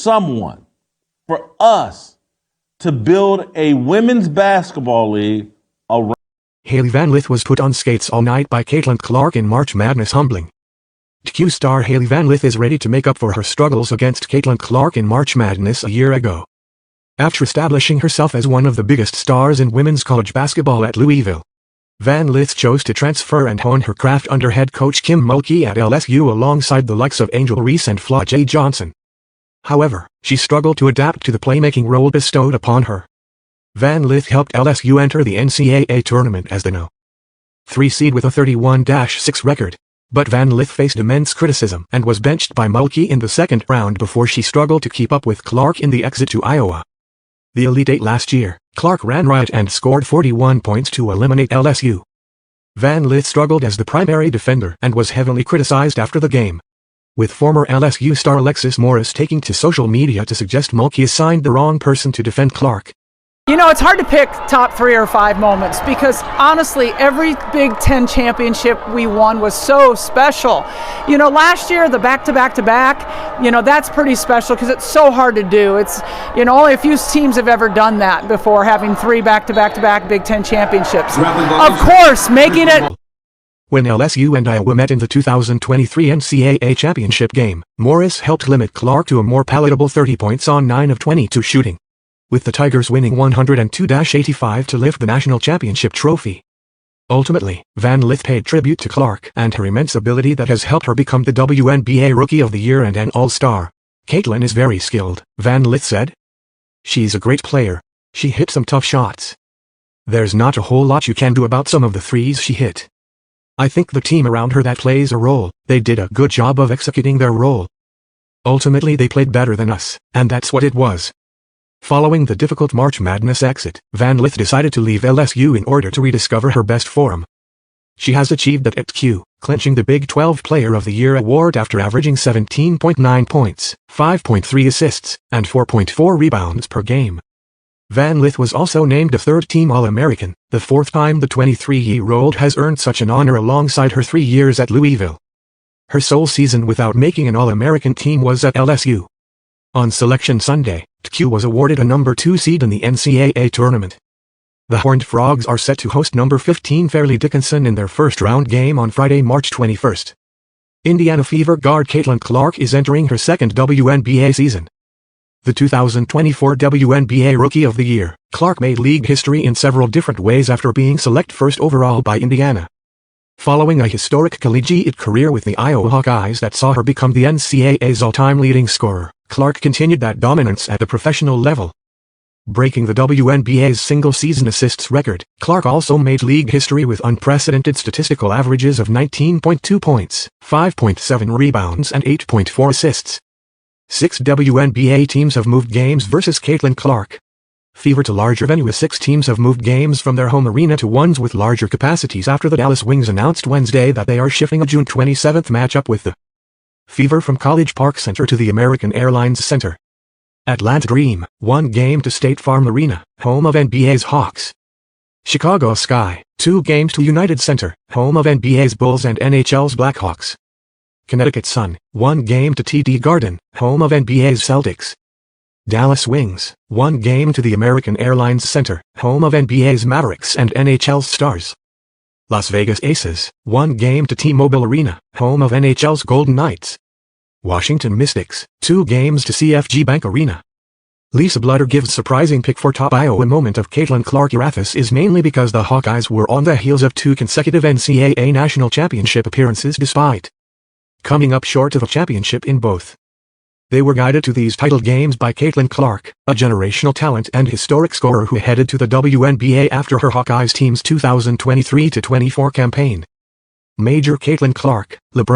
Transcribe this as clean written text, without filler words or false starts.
someone, for us, to build a women's basketball league around. Hailey Van Lith was put on skates all night by Caitlin Clark in March Madness humbling. TQ star Hailey Van Lith is ready to make up for her struggles against Caitlin Clark in March Madness a year ago. After establishing herself as one of the biggest stars in women's college basketball at Louisville, Van Lith chose to transfer and hone her craft under head coach Kim Mulkey at LSU alongside the likes of Angel Reese and Flaw J. Johnson. However, she struggled to adapt to the playmaking role bestowed upon her. Van Lith helped LSU enter the NCAA tournament as the No. 3 seed with a 31-6 record, but Van Lith faced immense criticism and was benched by Mulkey in the second round before she struggled to keep up with Clark in the exit to Iowa. The Elite Eight last year, Clark ran riot and scored 41 points to eliminate LSU. Van Lith struggled as the primary defender and was heavily criticized after the game, with former LSU star Alexis Morris taking to social media to suggest Mulkey assigned the wrong person to defend Clark. You know, it's hard to pick top 3 or 5 moments because honestly, every Big Ten championship we won was so special. You know, last year, the back-to-back-to-back, you know, that's pretty special because it's so hard to do. It's, you know, only a few teams have ever done that before, having 3 back-to-back-to-back Big Ten championships. Of course, making it. When LSU and Iowa met in the 2023 NCAA championship game, Morris helped limit Clark to a more palatable 30 points on 9 of 22 shooting, with the Tigers winning 102-85 to lift the national championship trophy. Ultimately, Van Lith paid tribute to Clark and her immense ability that has helped her become the WNBA Rookie of the Year and an All-Star. "Caitlin is very skilled," Van Lith said. "She's a great player. She hit some tough shots. There's not a whole lot you can do about some of the threes she hit. I think the team around her that plays a role, they did a good job of executing their role. Ultimately they played better than us, and that's what it was." Following the difficult March Madness exit, Van Lith decided to leave LSU in order to rediscover her best form. She has achieved that at TQ, clinching the Big 12 Player of the Year award after averaging 17.9 points, 5.3 assists, and 4.4 rebounds per game. Van Lith was also named a third-team All-American, the 4th time the 23-year-old has earned such an honor alongside her 3 years at Louisville. Her sole season without making an All-American team was at LSU. On Selection Sunday, TQ was awarded a number 2 seed in the NCAA tournament. The Horned Frogs are set to host number 15 Fairleigh Dickinson in their first-round game on Friday, March 21. Indiana Fever guard Caitlin Clark is entering her second WNBA season. The 2024 WNBA Rookie of the Year, Clark made league history in several different ways after being selected first overall by Indiana. Following a historic collegiate career with the Iowa Hawkeyes that saw her become the NCAA's all-time leading scorer, Clark continued that dominance at the professional level. Breaking the WNBA's single-season assists record, Clark also made league history with unprecedented statistical averages of 19.2 points, 5.7 rebounds and 8.4 assists. 6 WNBA teams have moved games versus Caitlin Clark. Fever to larger venue. 6 teams have moved games from their home arena to ones with larger capacities after the Dallas Wings announced Wednesday that they are shifting a June 27 matchup with the Fever from College Park Center to the American Airlines Center. Atlanta Dream, 1 game to State Farm Arena, home of NBA's Hawks. Chicago Sky, 2 games to United Center, home of NBA's Bulls and NHL's Blackhawks. Connecticut Sun, 1 game to TD Garden, home of NBA's Celtics. Dallas Wings, 1 game to the American Airlines Center, home of NBA's Mavericks and NHL's Stars. Las Vegas Aces, 1 game to T-Mobile Arena, home of NHL's Golden Knights. Washington Mystics, 2 games to CFG Bank Arena. Lisa Blutter gives surprising pick for top Iowa moment of Caitlin Clark. Irathis is mainly because the Hawkeyes were on the heels of 2 consecutive NCAA national championship appearances despite coming up short of a championship in both. They were guided to these title games by Caitlin Clark, a generational talent and historic scorer who headed to the WNBA after her Hawkeyes team's 2023-24 campaign. Major Caitlin Clark, LeBron